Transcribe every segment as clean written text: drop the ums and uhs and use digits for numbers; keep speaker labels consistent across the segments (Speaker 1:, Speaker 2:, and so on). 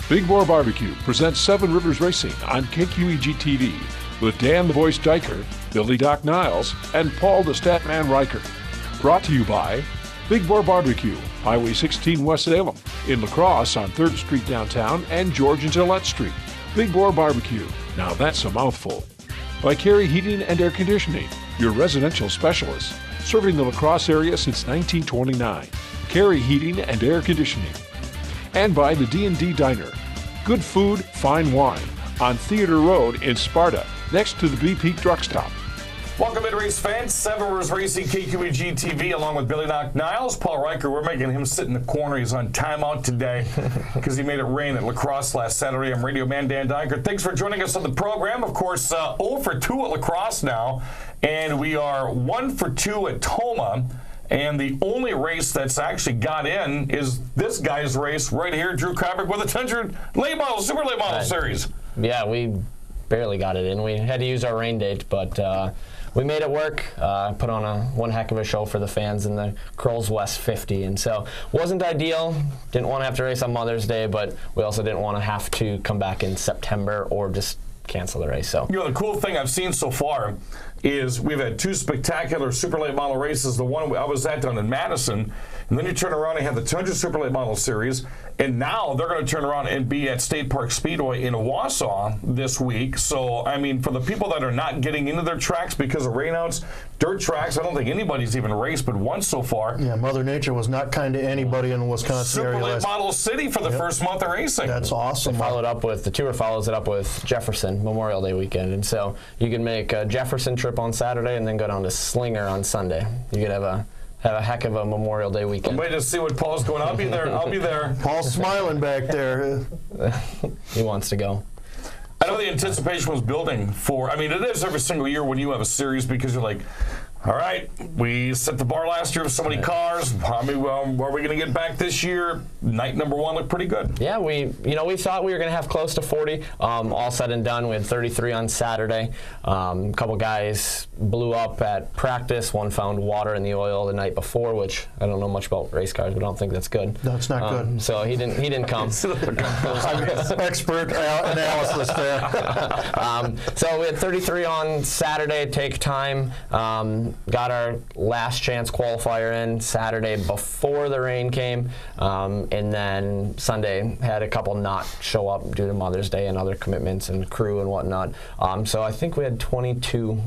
Speaker 1: Big Boar Barbecue presents Seven Rivers Racing on KQEG-TV with Dan the Voice Diker, Billy Doc Niles, and Paul the Statman Riker. Brought to you by Big Boar Barbecue, Highway 16 West Salem, in La Crosse on 3rd Street downtown and George and Gillette Street. Big Boar Barbecue, now that's a mouthful. By Carey Heating and Air Conditioning, your residential specialist, serving the La Crosse area since 1929. Carey Heating and Air Conditioning. And by the D&D Diner. Good food, fine wine. On Theater Road in Sparta, next to the BP Truck Stop.
Speaker 2: Welcome in, race fans. Seven Rivers Racing, KQEG-TV, along with Billy Doc Niles. Paul Riker, we're making him sit in the corner. He's on timeout today because he made it rain at La Crosse last Saturday. I'm radio man Dan Diker. Thanks for joining us on the program. Of course, 0 for 2 at La Crosse now, and we are 1 for 2 at Toma. And the only race that's actually got in is this guy's race right here, Drew Kreibich with the Tundra late model, super late model series.
Speaker 3: Yeah, we barely got it in. We had to use our rain date, but we made it work. Put on one heck of a show for the fans in the Kroll's West 50. And so wasn't ideal. Didn't want to have to race on Mother's Day, but we also didn't want to have to come back in September or just cancel the race. So,
Speaker 2: you know, the cool thing I've seen so far is we've had 2 spectacular super late model races. The one I was at down in Madison, and then you turn around and have the Tundra Super Late Model Series, and now they're going to turn around and be at State Park Speedway in Wausau this week. So, I mean, for the people that are not getting into their tracks because of rainouts, dirt tracks, I don't think anybody's even raced but once so far.
Speaker 4: Yeah, Mother Nature was not kind to anybody in the Wisconsin
Speaker 2: Super
Speaker 4: area.
Speaker 2: Late Model City for the first month of racing.
Speaker 4: That's awesome.
Speaker 3: The tour follows it up with Jefferson Memorial Day weekend, and so you can make a Jefferson trip on Saturday and then go down to Slinger on Sunday. You could have a heck of a Memorial Day weekend.
Speaker 2: I'm waiting to see what Paul's going. I'll be there. I'll be there.
Speaker 4: Paul's smiling back there.
Speaker 3: He wants to go.
Speaker 2: I know the anticipation was building for, I mean, it is every single year when you have a series because you're like, all right, we set the bar last year with so many cars. How many are we going to get back this year? Night number 1 looked pretty good.
Speaker 3: Yeah, we thought we were going to have close to 40. All said and done, we had 33 on Saturday. A couple guys blew up at practice. One found water in the oil the night before, which I don't know much about race cars, but I don't think that's good.
Speaker 4: That's not good.
Speaker 3: So he didn't come.
Speaker 4: Expert analysis there.
Speaker 3: So we had 33 on Saturday. Take time. Got our last chance qualifier in Saturday before the rain came, and then Sunday had a couple not show up due to Mother's Day and other commitments and crew and whatnot. So I think we had 22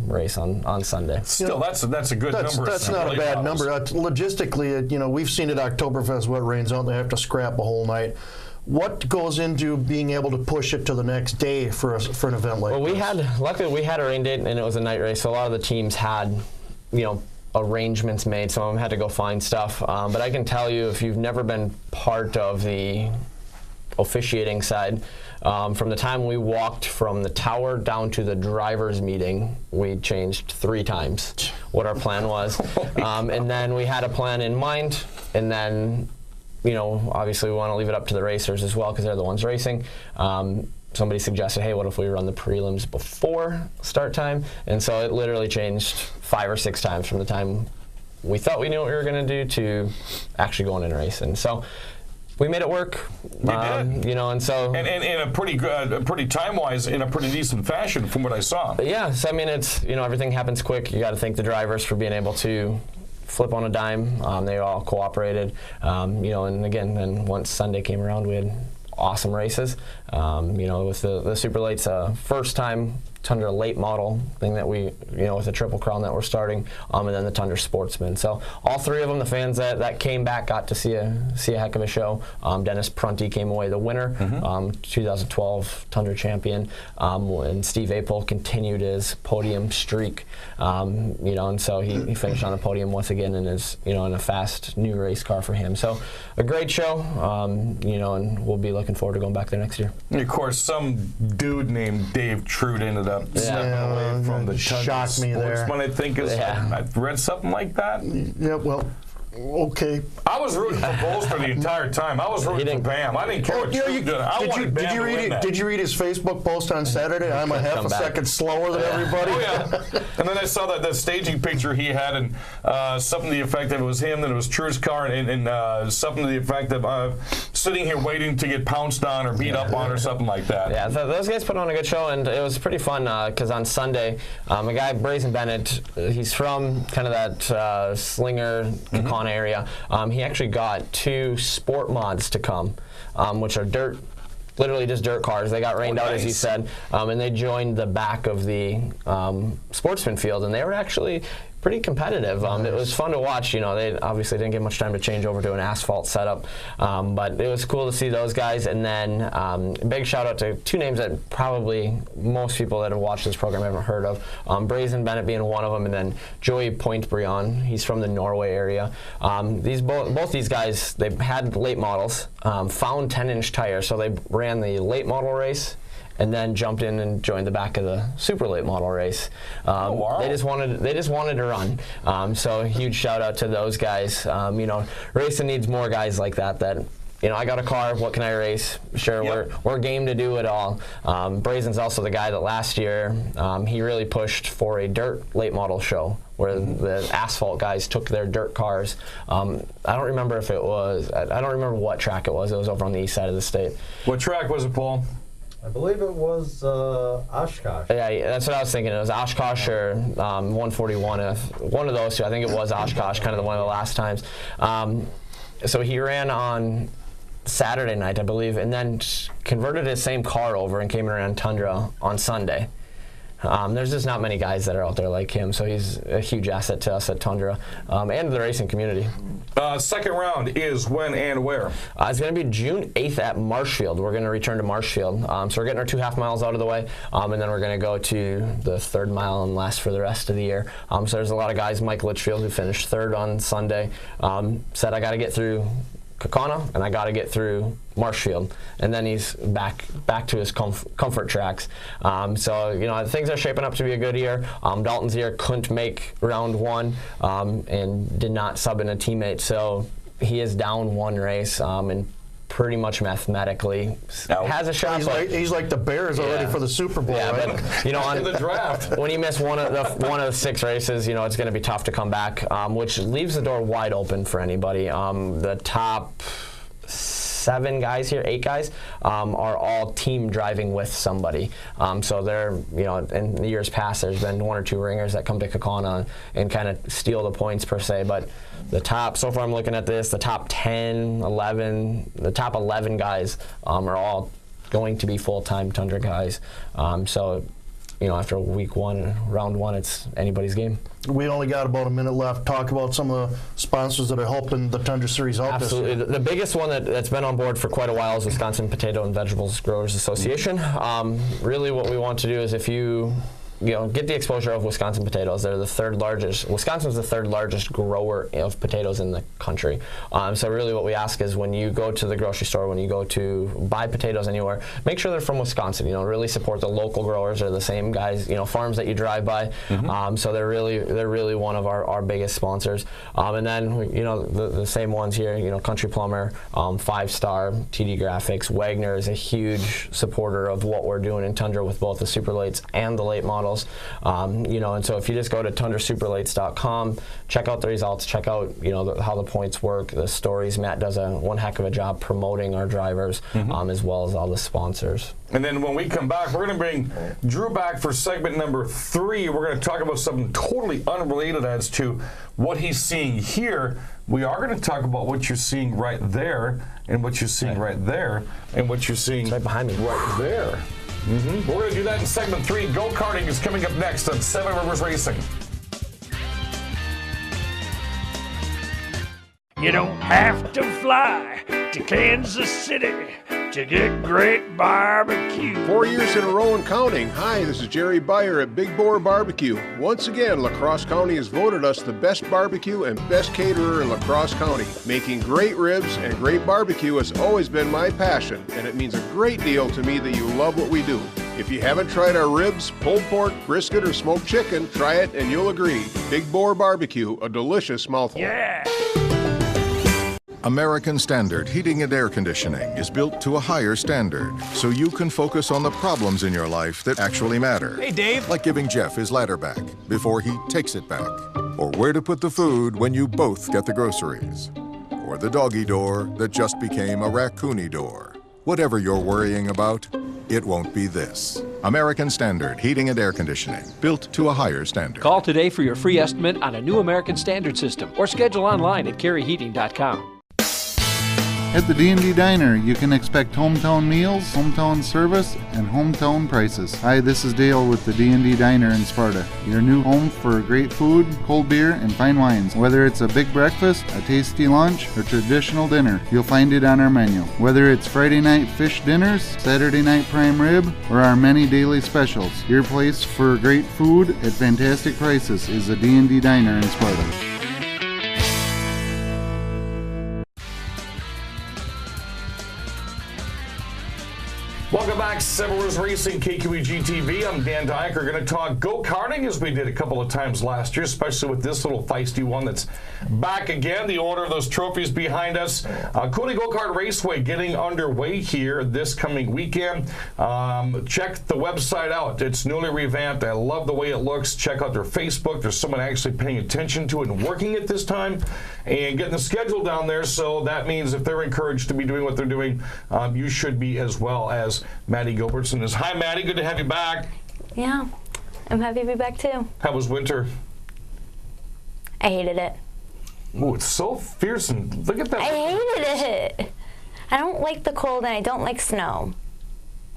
Speaker 3: race on Sunday.
Speaker 2: Still, that's a good number.
Speaker 4: That's not a bad number. Logistically, we've seen at Oktoberfest what rains out. They have to scrap a whole night. What goes into being able to push it to the next day for an event like this?
Speaker 3: Luckily we had a rain date and it was a night race, so a lot of the teams had, arrangements made. Some of them had to go find stuff. But I can tell you, if you've never been part of the officiating side, from the time we walked from the tower down to the driver's meeting, we changed 3 times what our plan was. And then we had a plan in mind, and then obviously we want to leave it up to the racers as well because they're the ones racing. Somebody suggested, hey, what if we run the prelims before start time? And so it literally changed 5 or 6 times from the time we thought we knew what we were going to do to actually going and racing. So we made it work.
Speaker 2: We did.
Speaker 3: And so
Speaker 2: and in a pretty good, pretty time-wise, in a pretty decent fashion from what I saw.
Speaker 3: Yeah. So I mean, it's everything happens quick. You got to thank the drivers for being able to flip on a dime. They all cooperated. And again, then once Sunday came around, we had awesome races. With the Super Lates, first time Tundra late model thing that we, with the Triple Crown that we're starting, and then the Tundra Sportsman. So all 3 of them, the fans that came back got to see a heck of a show. Dennis Prunty came away the winner, 2012 Tundra champion, and Steve Apel continued his podium streak, and so he finished on the podium once again and is, in a fast new race car for him. So a great show, and we'll be looking forward to going back there next year.
Speaker 2: And of course, some dude named Dave Trude ended up stepping away from the Tundra
Speaker 4: shocked me there.
Speaker 2: Sportsman, I think is. Yeah. I've read something like that.
Speaker 4: Yeah, well, Okay.
Speaker 2: I was rooting for Bolster the entire time. I was rooting for Bam. I didn't care what you were doing. I wanted Bam to win that.
Speaker 4: Did you read his Facebook post on Saturday? I'm a half a second slower than everybody.
Speaker 2: Oh, yeah. And then I saw that staging picture he had, and something to the effect that it was him, then it was True's car, and something to the effect of sitting here waiting to get pounced on or beat up on or something like that.
Speaker 3: Yeah, those guys put on a good show, and it was pretty fun because on Sunday, a guy, Brazen Bennett, he's from kind of that Slinger, Kaukauna area. He actually got 2 sport mods to come, which are literally just dirt cars. They got rained out, as you said, and they joined the back of the sportsman field, and they were actually pretty competitive. It was fun to watch. You know, they obviously didn't get much time to change over to an asphalt setup, but it was cool to see those guys. And then big shout out to 2 names that probably most people that have watched this program haven't heard of. Brazen Bennett being one of them, and then Joey Pointbriand. He's from the Norway area. Both these guys, they had late models, found 10-inch tires, so they ran the late model race, and then jumped in and joined the back of the super late model race.
Speaker 2: Wow.
Speaker 3: They just wanted to run. So huge shout out to those guys. You know, racing needs more guys like that. You know, I got a car, what can I race? Sure,
Speaker 2: Yep.
Speaker 3: we're game to do it all. Brazen's also the guy that last year, he really pushed for a dirt late model show where the asphalt guys took their dirt cars. I don't remember if it was, I don't remember what track it was. It was over on the east side of the state.
Speaker 2: What track was it, Paul?
Speaker 5: I believe it was Oshkosh.
Speaker 3: Yeah, that's what I was thinking. It was Oshkosh or 141. One of those 2. I think it was Oshkosh, kind of one of the last times. So he ran on Saturday night, I believe, and then converted his same car over and came around Tundra on Sunday. There's just not many guys that are out there like him, so he's a huge asset to us at Tundra and the racing community.
Speaker 2: Second round is when and where?
Speaker 3: It's going to be June 8th at Marshfield. We're going to return to Marshfield. So we're getting our 2 half miles out of the way, and then we're going to go to the 3rd mile and last for the rest of the year. So there's a lot of guys. Mike Litchfield, who finished 3rd on Sunday, said, I got to get through Kaukauna, and I got to get through Marshfield, and then he's back to his comfort tracks. So you know, things are shaping up to be a good year. Dalton's here couldn't make round 1 and did not sub in a teammate, so he is down 1 race and pretty much mathematically has a shot.
Speaker 4: He's like the Bears already for the Super Bowl.
Speaker 3: Yeah,
Speaker 4: right?
Speaker 3: but you know, on
Speaker 2: the draft,
Speaker 3: when you miss one of the 6 races, you know it's going to be tough to come back, which leaves the door wide open for anybody. The top 7 guys here, 8 guys, are all team driving with somebody. So they're, you know, in the years past, there's been 1 or 2 ringers that come to Kaukauna and kind of steal the points per se, but the top, so far I'm looking at this, the top 10, 11, the top 11 guys are all going to be full-time Tundra guys. So, you know, after week 1, round 1, it's anybody's game.
Speaker 4: We only got about a minute left. Talk about some of the sponsors that are helping the Tundra Series out
Speaker 3: Absolutely.
Speaker 4: this year.
Speaker 3: The biggest one that's been on board for quite a while is Wisconsin Potato and Vegetables Growers Association. Really what we want to do is if you get the exposure of Wisconsin potatoes. They're the 3rd largest. Wisconsin's the 3rd largest grower of potatoes in the country. So really what we ask is when you go to the grocery store, when you go to buy potatoes anywhere, make sure they're from Wisconsin. You know, really support the local growers. They're the same guys, you know, farms that you drive by. So they're really one of our biggest sponsors. And then, you know, the same ones here, you know, Country Plumber, 5 Star, TD Graphics. Wagner is a huge supporter of what we're doing in Tundra with both the super lates and the late models. You know, and so if you just go to tundrasuperlates.com, check out the results, check out, you know, how the points work, the stories. Matt does one heck of a job promoting our drivers, as well as all the sponsors.
Speaker 2: And then when we come back, we're going to bring Drew back for segment number 3. We're going to talk about something totally unrelated as to what he's seeing here. We are going to talk about what you're seeing right there, and what you're seeing right there, and what you're seeing
Speaker 3: right behind me,
Speaker 2: right there. We're going to do that in segment 3. Go-karting is coming up next on 7 Rivers Racing.
Speaker 6: You don't have to fly to Kansas City to get great barbecue.
Speaker 7: 4 years in a row and counting. Hi, this is Jerry Beyer at Big Boar Barbecue. Once again, La Crosse County has voted us the best barbecue and best caterer in La Crosse County. Making great ribs and great barbecue has always been my passion, and it means a great deal to me that you love what we do. If you haven't tried our ribs, pulled pork, brisket, or smoked chicken, try it and you'll agree. Big Boar Barbecue, a delicious mouthful.
Speaker 6: Yeah.
Speaker 8: American Standard Heating and Air Conditioning is built to a higher standard, so you can focus on the problems in your life that actually matter.
Speaker 9: Hey, Dave.
Speaker 8: Like giving Jeff his ladder back before he takes it back. Or where to put the food when you both get the groceries. Or the doggy door that just became a raccoony door. Whatever you're worrying about, it won't be this. American Standard Heating and Air Conditioning, built to a higher standard.
Speaker 6: Call today for your free estimate on a new American Standard system or schedule online at careyheating.com.
Speaker 10: At the D&D Diner, you can expect hometown meals, hometown service, and hometown prices. Hi, this is Dale with the D&D Diner in Sparta, your new home for great food, cold beer, and fine wines. Whether it's a big breakfast, a tasty lunch, or traditional dinner, you'll find it on our menu. Whether it's Friday night fish dinners, Saturday night prime rib, or our many daily specials, your place for great food at fantastic prices is the D&D Diner in Sparta.
Speaker 2: Welcome back, Seven Rivers Racing, KQEG TV. I'm Dan Dykert. We're going to talk go-karting as we did a couple of times last year, especially with this little feisty one that's back again. The order of those trophies behind us. Coulee Go-Kart Raceway getting underway here this coming weekend. Check the website out. It's newly revamped. I love the way it looks. Check out their Facebook. There's someone actually paying attention to it and working it this time and getting the schedule down there. So that means if they're encouraged to be doing what they're doing, you should be as well, as Mattie Gilbertson is. Hi, Mattie. Good to have you back.
Speaker 11: Yeah, I'm happy to be back too.
Speaker 2: How was winter?
Speaker 11: I hated it.
Speaker 2: Ooh, it's so fierce and look at that.
Speaker 11: I hated it. I don't like the cold and I don't like snow.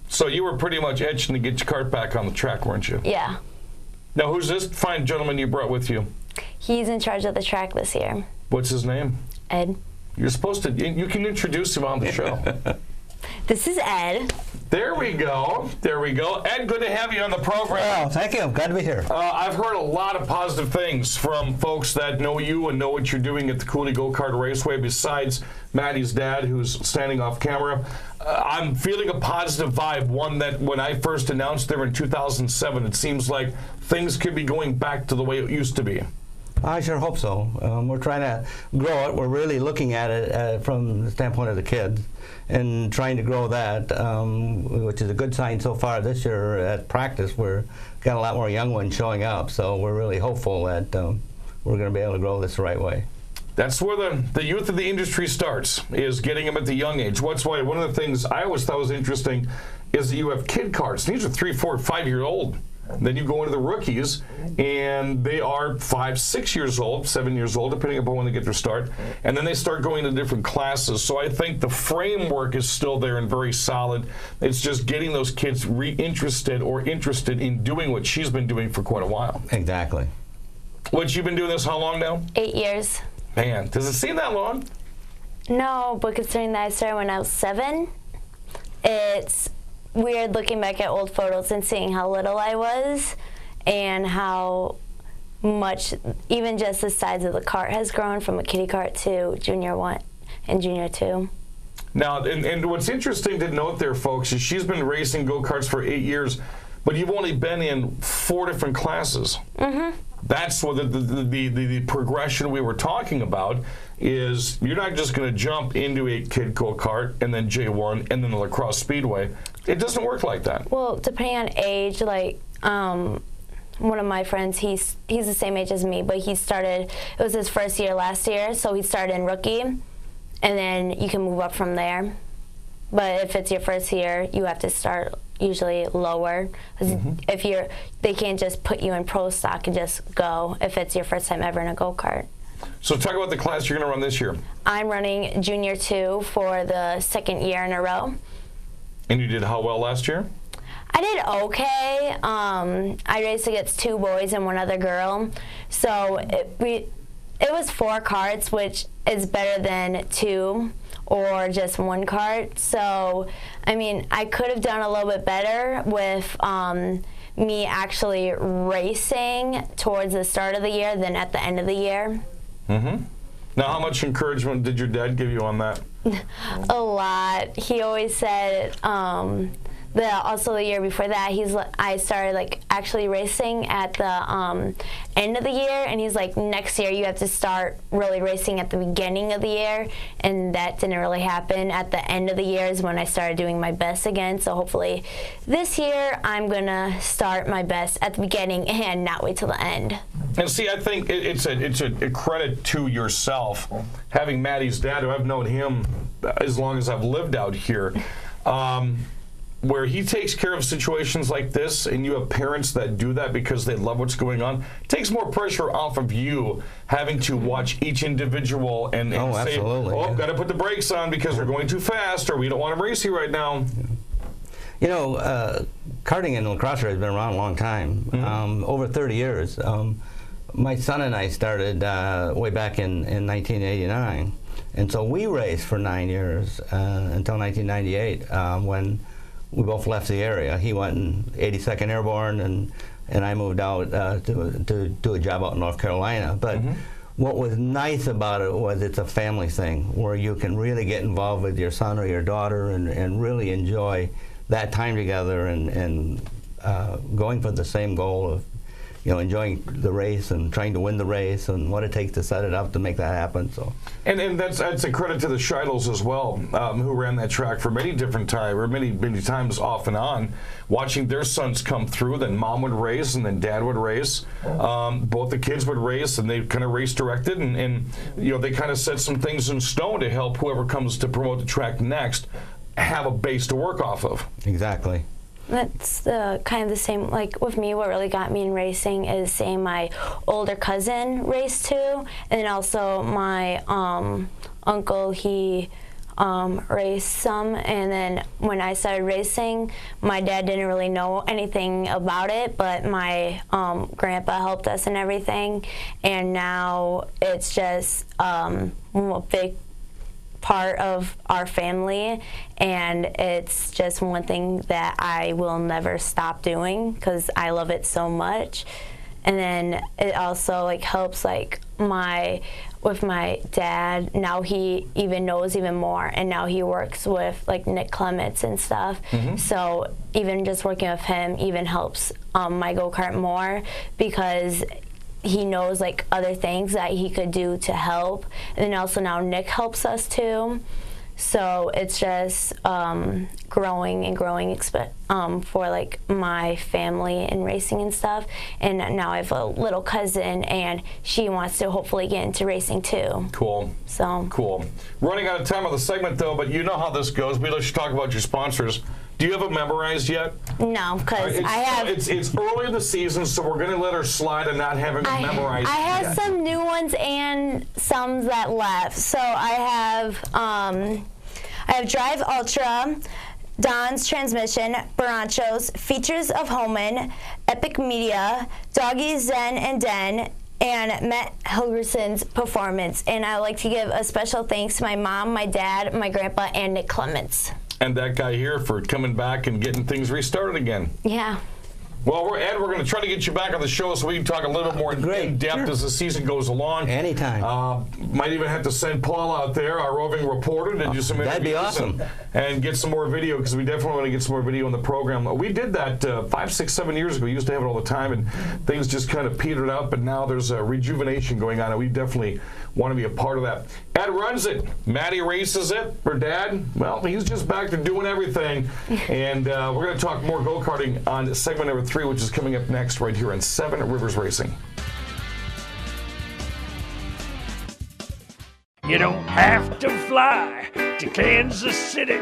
Speaker 2: So you were pretty much itching to get your cart back on the track, weren't you?
Speaker 11: Yeah.
Speaker 2: Now, who's this fine gentleman you brought with you?
Speaker 11: He's in charge of the track this year.
Speaker 2: What's his name?
Speaker 11: Ed.
Speaker 2: You're supposed to, you can introduce him on the show.
Speaker 11: This is Ed.
Speaker 2: There we go. There we go. Ed, good to have you on the program.
Speaker 9: Oh, thank you. Glad to be here.
Speaker 2: I've heard a lot of positive things from folks that know you and know what you're doing at the Coulee Go-Kart Raceway, besides Mattie's dad, who's standing off camera. I'm feeling a positive vibe, one that when I first announced there in 2007, it seems like things could be going back to the way it used to be.
Speaker 9: I sure hope so. We're trying to grow it. We're really looking at it from the standpoint of the kids and trying to grow that, which is a good sign so far this year at practice. We're got a lot more young ones showing up, so we're really hopeful that we're going to be able to grow this the right way.
Speaker 2: That's where the youth of the industry starts, is getting them at the young age. What's why one of the things I always thought was interesting is that you have kid karts. These are 3, 4, 5-year-old. Then you go into the rookies, and they are 5, 6 years old, 7 years old, depending upon when they get their start. And then they start going to different classes. So I think the framework is still there and very solid. It's just getting those kids interested in doing what she's been doing for quite a while.
Speaker 9: Exactly.
Speaker 2: What, you've been doing this how long now?
Speaker 11: 8 years.
Speaker 2: Man, does it seem that long?
Speaker 11: No, but considering that I started when I was 7, it's weird looking back at old photos and seeing how little I was and how much even just the size of the cart has grown from a kiddie cart to junior 1 and junior 2.
Speaker 2: Now, and what's interesting to note there, folks, is she's been racing go-karts for 8 years, but you've only been in 4 different classes. Mm-hmm. That's what the progression we were talking about is. You're not just going to jump into a kid go-kart and then J1 and then the lacrosse speedway. It doesn't work like that.
Speaker 11: Well, depending on age, like one of my friends, he's the same age as me, but he started, it was his first year last year, so he started in rookie, and then you can move up from there. But if it's your first year, you have to start usually lower. If they can't just put you in pro stock and just go if it's your first time ever in a go-kart.
Speaker 2: So talk about the class you're going to run this year.
Speaker 11: I'm running junior 2 for the 2nd year in a row.
Speaker 2: And you did how well last year?
Speaker 11: I did okay. I raced against 2 boys and 1 other girl. So it was 4 carts, which is better than 2 or just 1 cart. So, I mean, I could have done a little bit better with me actually racing towards the start of the year than at the end of the year.
Speaker 2: Mm-hmm. Now, how much encouragement did your dad give you on that?
Speaker 11: A lot. He always said also the year before that, I started like actually racing at the end of the year, and he's like, next year you have to start really racing at the beginning of the year, and that didn't really happen. At the end of the year is when I started doing my best again, so hopefully this year I'm gonna start my best at the beginning and not wait till the end.
Speaker 2: And see, I think it's a credit to yourself, having Mattie's dad, who I've known him as long as I've lived out here, where he takes care of situations like this, and you have parents that do that because they love what's going on. It takes more pressure off of you having to watch each individual and say, oh, got to put the brakes on because we're going too fast, or we don't want to race you right now.
Speaker 9: You know, karting and lacrosse has been around a long time, over 30 years. My son and I started way back in 1989, and so we raced for 9 years until 1998 when we both left the area. He went in 82nd Airborne, and I moved out to do a job out in North Carolina. But what was nice about it was it's a family thing where you can really get involved with your son or your daughter and really enjoy that time together and going for the same goal of, you know, enjoying the race and trying to win the race and what it takes to set it up to make that happen. So,
Speaker 2: and that's a credit to the Scheidels as well, who ran that track for many different times, or many times off and on, watching their sons come through. Then mom would race, and then dad would race. Both the kids would race, and they kind of race directed, and you know, they kind of set some things in stone to help whoever comes to promote the track next have a base to work off of.
Speaker 9: Exactly.
Speaker 11: That's kind of the same, like with me, what really got me in racing is seeing my older cousin race too, and then also my uncle, he raced some, and then when I started racing, my dad didn't really know anything about it, but my grandpa helped us and everything, and now it's just a big part of our family, and it's just one thing that I will never stop doing because I love it so much. And then it also like helps like with my dad. Now he even knows even more, and now he works with like Nick Clements and stuff. So even just working with him even helps my go-kart more, because he knows like other things that he could do to help, and then also now Nick helps us too. So it's just growing and growing for like my family and racing and stuff. And now I have a little cousin, and she wants to hopefully get into racing too. Cool. So
Speaker 2: cool. Running out of time on the segment though, but you know how this goes. We let you talk about your sponsors. Do you have it memorized yet?
Speaker 11: No, because I have.
Speaker 2: It's early in the season, so we're going to let her slide and not having it memorized.
Speaker 11: I have some new ones and some that left. So I have Drive Ultra, Don's Transmission, Baranchos, Features of Homan, Epyx Media, Doggy Zen and Den, and Mattie Gilbertson's Performance. And I'd like to give a special thanks to my mom, my dad, my grandpa, and Nick Clements.
Speaker 2: And that guy here for coming back and getting things restarted again.
Speaker 11: Yeah.
Speaker 2: Well, Ed, we're going to try to get you back on the show so we can talk a little bit more in depth as the season goes along.
Speaker 9: Anytime.
Speaker 2: Might even have to send Paul out there, our roving reporter, to do some interviews.
Speaker 9: That'd be awesome.
Speaker 2: And get some more video, because we definitely want to get some more video on the program. We did that 5, 6, 7 years ago. We used to have it all the time, and things just kind of petered out, but now there's a rejuvenation going on, and we definitely want to be a part of that. Ed runs it. Mattie races it. Her dad, well, he's just back to doing everything. And we're going to talk more go-karting on segment number 3, which is coming up next right here on 7 Rivers Racing.
Speaker 6: You don't have to fly to Kansas City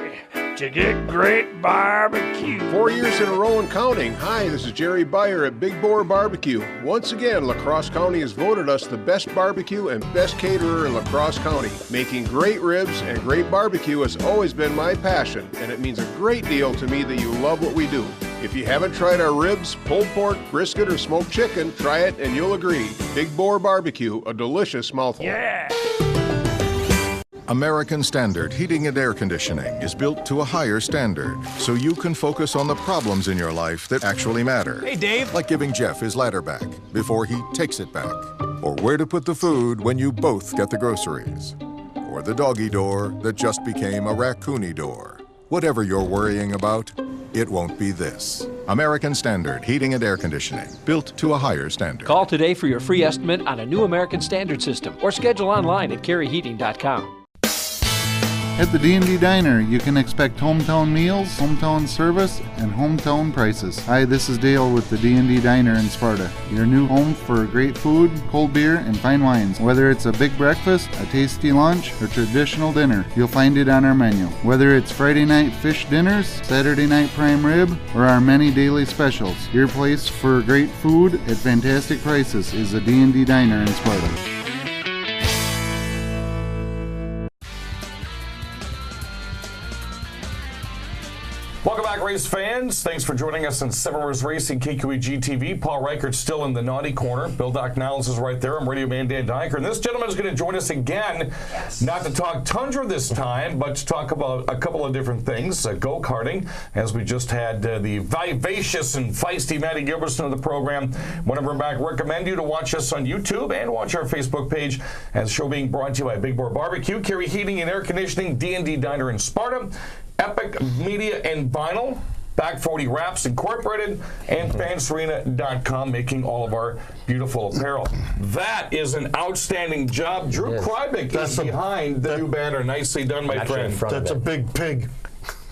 Speaker 6: to get great barbecue.
Speaker 7: 4 years in a row and counting. Hi, this is Jerry Beyer at Big Boar Barbecue. Once again, La Crosse County has voted us the best barbecue and best caterer in La Crosse County. Making great ribs and great barbecue has always been my passion, and it means a great deal to me that you love what we do. If you haven't tried our ribs, pulled pork, brisket, or smoked chicken, try it and you'll agree. Big Boar Barbecue, a delicious mouthful.
Speaker 6: Yeah!
Speaker 8: American Standard Heating and Air Conditioning is built to a higher standard, so you can focus on the problems in your life that actually matter.
Speaker 12: Hey, Dave.
Speaker 8: Like giving Jeff his ladder back before he takes it back. Or where to put the food when you both get the groceries. Or the doggy door that just became a raccoony door. Whatever you're worrying about, it won't be this. American Standard Heating and Air Conditioning, built to a higher standard.
Speaker 6: Call today for your free estimate on a new American Standard system or schedule online at careyheating.com.
Speaker 10: At the D&D Diner, you can expect hometown meals, hometown service, and hometown prices. Hi, this is Dale with the D&D Diner in Sparta, your new home for great food, cold beer, and fine wines. Whether it's a big breakfast, a tasty lunch, or traditional dinner, you'll find it on our menu. Whether it's Friday night fish dinners, Saturday night prime rib, or our many daily specials, your place for great food at fantastic prices is the D&D Diner in Sparta.
Speaker 2: Welcome back, race fans. Thanks for joining us on Seven Rivers Racing, KQEG TV. Paul Reichert's still in the naughty corner. Bill Doc Niles is right there. I'm Radio Man Dan Dyker. And this gentleman is going to join us again, not to talk Tundra this time, but to talk about a couple of different things. Go-karting, as we just had the vivacious and feisty Mattie Gilbertson of the program. Want to bring back, recommend you to watch us on YouTube and watch our Facebook page, as the show being brought to you by Big Boar Barbecue, Carey Heating and Air Conditioning, D&D Diner in Sparta, Epyx Media and Vinyl, Back 40 Wraps Incorporated, and fansarena.com, making all of our beautiful apparel. That is an outstanding job. Drew Kreibich is behind the new banner. Nicely done, my friend.
Speaker 4: That's a big pig.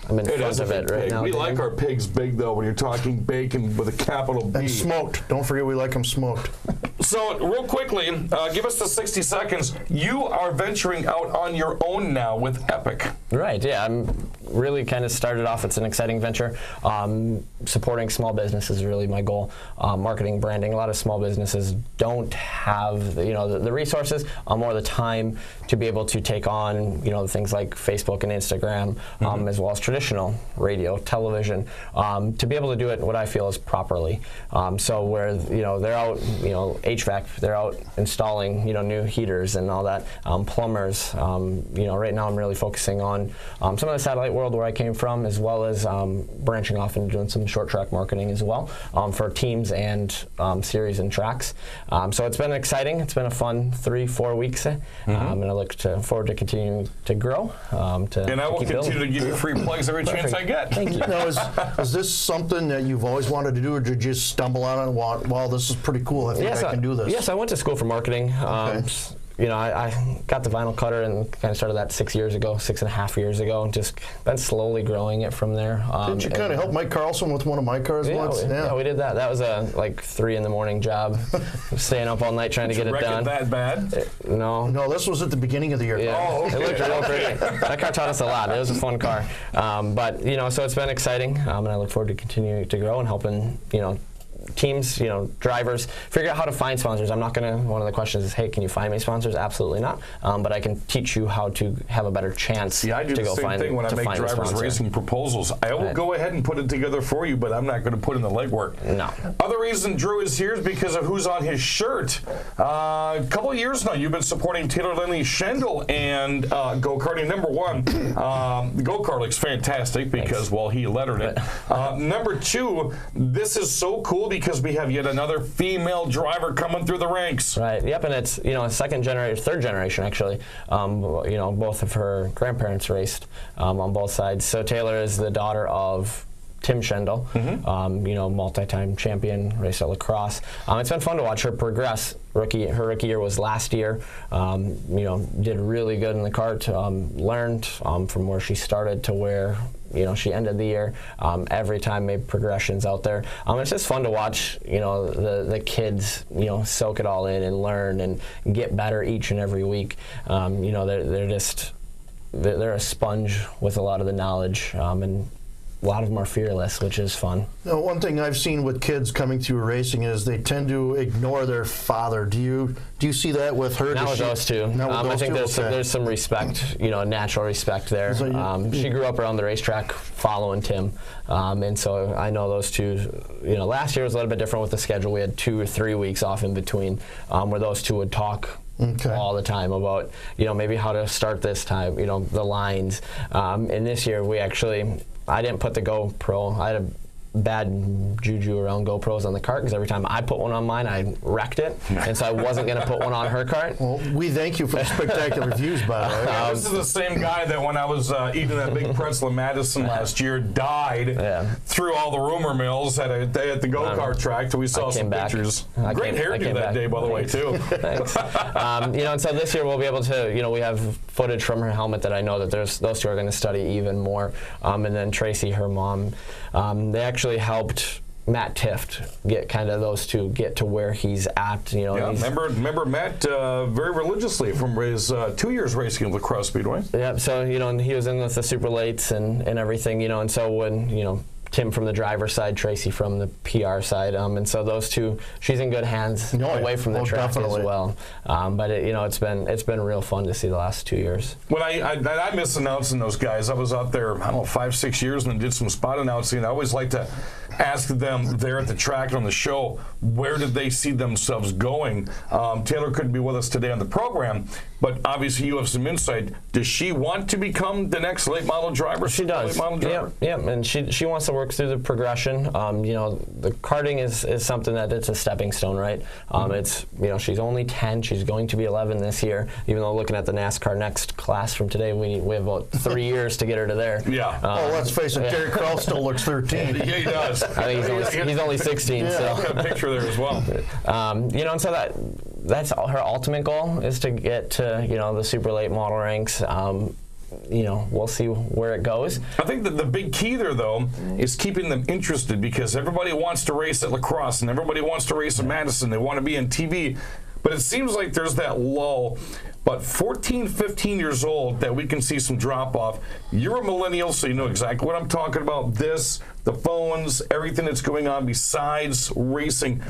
Speaker 3: I'm in front of it right now.
Speaker 2: We like our pigs big, though, when you're talking bacon with a capital B.
Speaker 4: And smoked. Don't forget we like them smoked.
Speaker 2: So, real quickly, give us the 60 seconds. You are venturing out on your own now with Epyx.
Speaker 3: Right, yeah. I'm really kind of started off, it's an exciting venture. Supporting small businesses is really my goal. Marketing, branding. A lot of small businesses don't have the resources or the time to be able to take on things like Facebook and Instagram, as well as traditional radio, television, to be able to do it what I feel is properly. So where they're out, HVAC, they're out installing new heaters and all that, plumbers. Right now I'm really focusing on some of the satellite world where I came from, as well as branching off and doing some short track marketing as well for teams and series and tracks. So it's been exciting. It's been a fun 3-4 weeks, and I look forward to continuing to grow.
Speaker 2: And I will continue to give you free plugs every chance I get.
Speaker 3: Thank you.
Speaker 4: Now, is this something that you've always wanted to do, or did you just stumble on it and wow, this is pretty cool, I think I can do this?
Speaker 3: Yes, I went to school for marketing.
Speaker 4: Okay.
Speaker 3: I got the vinyl cutter and kind of started that 6.5 years ago, and just been slowly growing it from there.
Speaker 4: Didn't you kind of help Mike Carlson with one of my cars once?
Speaker 3: Yeah, we did that. That was a 3 a.m. job, staying up all night trying to get it done.
Speaker 2: That bad?
Speaker 3: No,
Speaker 4: this was at the beginning of the year.
Speaker 3: Yeah.
Speaker 2: Oh, okay.
Speaker 3: It looked real pretty. That car taught us a lot. It was a fun car. But so it's been exciting, and I look forward to continuing to grow and helping teams, drivers, figure out how to find sponsors. I'm not going to, one of the questions is, hey, can you find me sponsors? Absolutely not. But I can teach you how to have a better chance to go find.
Speaker 2: I do the same thing when I make drivers racing proposals. I will go ahead and put it together for you, but I'm not going to put in the legwork.
Speaker 3: No.
Speaker 2: Other reason Drew is here is because of who's on his shirt. A couple of years now, you've been supporting Taylor Lindley Schendel and go-karting. Number one, the go-kart looks fantastic because, well, he lettered it. Number two, this is so cool because we have yet another female driver coming through the ranks.
Speaker 3: Right. Yep. And it's a third generation actually. Both of her grandparents raced on both sides. So Taylor is the daughter of Tim Schendel, multi-time champion, raced at lacrosse. It's been fun to watch her progress. Her rookie year was last year. Did really good in the kart. Learned from where she started to where she ended the year. Every time made progressions out there. It's just fun to watch, the kids, soak it all in and learn and get better each and every week. They're a sponge with a lot of the knowledge, and a lot of them are fearless, which is fun.
Speaker 4: Now, one thing I've seen with kids coming through racing is they tend to ignore their father. Do you see that with her?
Speaker 3: Not with those two. I think there's some respect, natural respect there. So she grew up around the racetrack following Tim, and so I know those two. Last year was a little bit different with the schedule. We had 2 or 3 weeks off in between, where those two would talk all the time about maybe how to start this time, the lines. And this year we actually. I didn't put the GoPro. I had a bad juju around GoPros on the cart, because every time I put one on mine, I wrecked it, and so I wasn't going to put one on her cart.
Speaker 4: Well, we thank you for the spectacular views, by the way.
Speaker 2: This is the same guy that when I was eating that big pretzel in Madison last year died through all the rumor mills at the go-kart track. So we saw some pictures. Great hairdo that day, by the way, too.
Speaker 3: Thanks. And so this year we'll be able to, we have footage from her helmet that I know that those two are going to study even more. And then Tracy, her mom, they actually helped Matt Tift get kind of those two get to where he's at.
Speaker 2: Remember Matt very religiously from his 2 years racing at La Crosse Speedway.
Speaker 3: Yeah, so and he was in with the super lates and everything, and so when Tim from the driver's side, Tracy from the PR side, and so those two, she's in good hands away from the track as well. But it's been real fun to see the last 2 years.
Speaker 2: When I miss announcing those guys, I was out there 5-6 years and did some spot announcing. I always like to ask them there at the track on the show, where did they see themselves going? Taylor couldn't be with us today on the program, but obviously you have some insight. Does she want to become the next late model driver?
Speaker 3: She does. Yeah, and she wants to work through the progression. The karting is something that it's a stepping stone, right? It's she's only 10. She's going to be 11 this year. Even though looking at the NASCAR next class from today, we have about 3 years to get her to there.
Speaker 2: Yeah.
Speaker 4: Let's face it, Derek Krell still looks 13.
Speaker 2: Yeah, he does.
Speaker 3: I think he's only 16.
Speaker 2: Yeah,
Speaker 3: so
Speaker 2: I've got a picture there as well.
Speaker 3: And so that's her ultimate goal is to get to the super late model ranks. We'll see where it goes.
Speaker 2: I think that the big key there, though, is keeping them interested, because everybody wants to race at La Crosse and everybody wants to race at Madison. They want to be in TV. But it seems like there's that lull. But 14, 15 years old, that we can see some drop-off. You're a millennial, so you know exactly what I'm talking about. The phones, everything that's going on besides racing.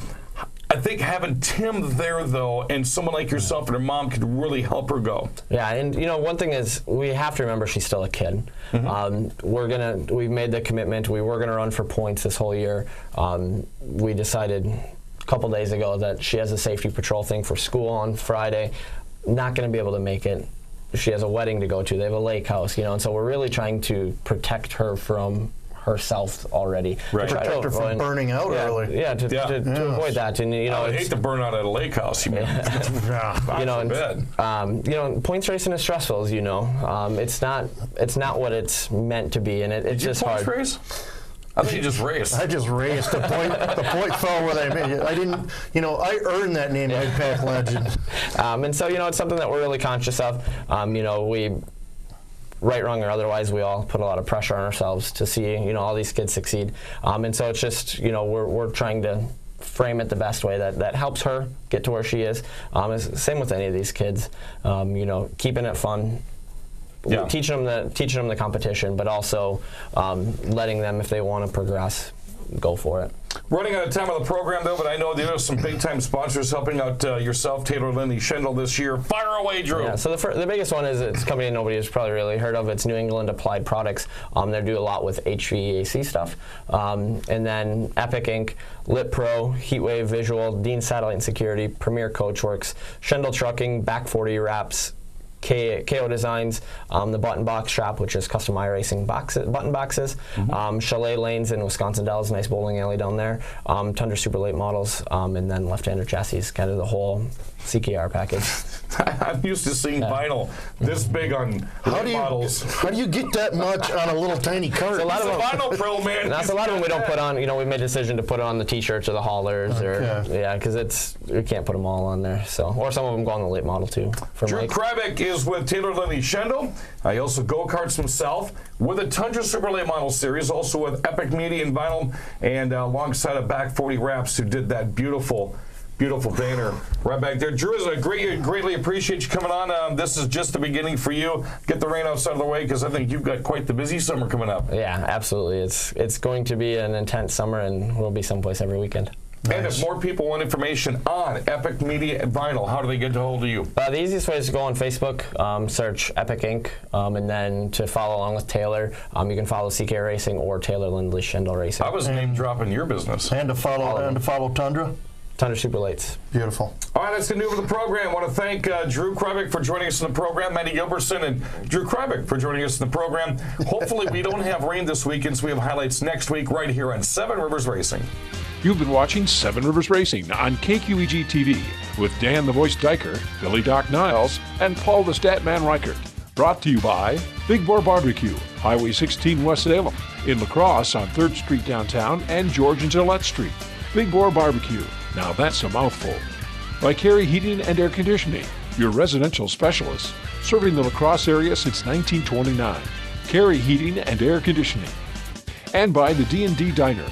Speaker 2: I think having Tim there, though, and someone like yourself and her mom could really help her go.
Speaker 3: Yeah, and one thing is we have to remember she's still a kid. We've made the commitment. We were gonna run for points this whole year. We decided a couple days ago that she has a safety patrol thing for school on Friday. Not gonna be able to make it. She has a wedding to go to. They have a lake house, and so we're really trying to protect her from herself already.
Speaker 2: Right.
Speaker 4: Protect her from burning out early.
Speaker 3: Yeah, to avoid that. And
Speaker 2: I would hate to burn out at a lake house.
Speaker 3: Points racing is stressful, as you know. It's not what it's meant to be, and it's just hard.
Speaker 2: Did you points race? I think you just raced.
Speaker 4: I just raced. The point fell where they made it. I didn't, I earned that name, Ed Pack Legend.
Speaker 3: And so, it's something that we're really conscious of. We, right, wrong, or otherwise, we all put a lot of pressure on ourselves to see, all these kids succeed. And so it's just, we're trying to frame it the best way that helps her get to where she is. Same with any of these kids, keeping it fun. Yeah. Teaching them the competition, but also letting them, if they want to progress, go for it.
Speaker 2: Running out of time on the program, though, but I know there are some big-time sponsors helping out yourself, Taylor Lindley Schendel, this year. Fire away, Drew.
Speaker 3: Yeah, so the biggest one is it's a company nobody has probably really heard of. It's New England Applied Products. They do a lot with HVAC stuff. And then Epyx Inc., Lit Pro, Heatwave Visual, Dean Satellite and Security, Premier Coachworks, Schendel Trucking, Back 40 Wraps, KO Designs, the Button Box Shop, which is custom iRacing button boxes, Chalet Lanes in Wisconsin Dells, nice bowling alley down there, Tundra Super Late Models, and then Left-Hander Chassis, kind of the whole CKR package.
Speaker 2: I'm used to seeing vinyl this big on models.
Speaker 4: How do you get that much on a little tiny cart?
Speaker 2: So a lot of vinyl pro, man.
Speaker 3: That's a lot of them we don't put on. We made a decision to put it on the T-shirts or the haulers, because we can't put them all on there. So, or some of them go on the late model too.
Speaker 2: Drew Kreibich is with Taylor Lindley Schendel. He also go-karts himself with a Tundra Super Late Model Series, also with Epyx Media and Vinyl, and alongside of Back 40 Wraps, who did that beautiful banner right back there. Drew, greatly appreciate you coming on. This is just the beginning for you. Get the rain outside of the way, because I think you've got quite the busy summer coming up.
Speaker 3: Yeah, absolutely. It's going to be an intense summer, and we'll be someplace every weekend.
Speaker 2: And if more people want information on Epyx Media and Vinyl, how do they get a hold of you?
Speaker 3: The easiest way is to go on Facebook, search Epyx Inc., and then to follow along with Taylor, you can follow CK Racing or Taylor Lindley Schendel Racing.
Speaker 2: I was name dropping your business.
Speaker 4: And to follow Tundra.
Speaker 3: Tundra Super Lates.
Speaker 4: Beautiful.
Speaker 2: All right, let's continue with the program. I want to thank Drew Kreibich for joining us in the program, Mattie Gilbertson and Drew Kreibich for joining us in the program. Hopefully we don't have rain this weekend, so we have highlights next week right here on Seven Rivers Racing.
Speaker 1: You've been watching Seven Rivers Racing on KQEG TV with Dan the Voice Diker, Billy Doc Niles, and Paul the Statman Reichert. Brought to you by Big Boar Barbecue, Highway 16 West Salem, in La Crosse on 3rd Street downtown and George and Gillette Street. Big Boar Barbecue, now that's a mouthful. By Carey Heating and Air Conditioning, your residential specialist, serving the La Crosse area since 1929. Carey Heating and Air Conditioning. And by the D&D Diner,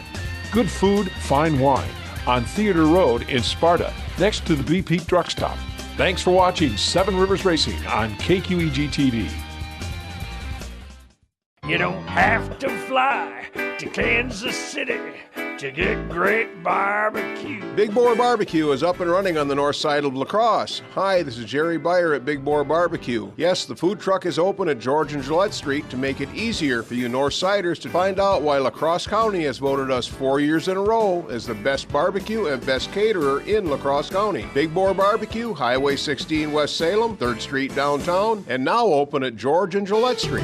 Speaker 1: good food, fine wine, on Theater Road in Sparta, next to the B Peak Truck Stop. Thanks for watching Seven Rivers Racing on KQEG TV.
Speaker 6: You don't have to fly to Kansas City to get great barbecue.
Speaker 7: Big Boar Barbecue is up and running on the north side of La Crosse. Hi, this is Jerry Beyer at Big Boar Barbecue. Yes, the food truck is open at George and Gillette Street to make it easier for you north siders to find out why La Crosse County has voted us 4 years in a row as the best barbecue and best caterer in La Crosse County. Big Boar Barbecue, Highway 16 West Salem, 3rd Street downtown, and now open at George and Gillette Street.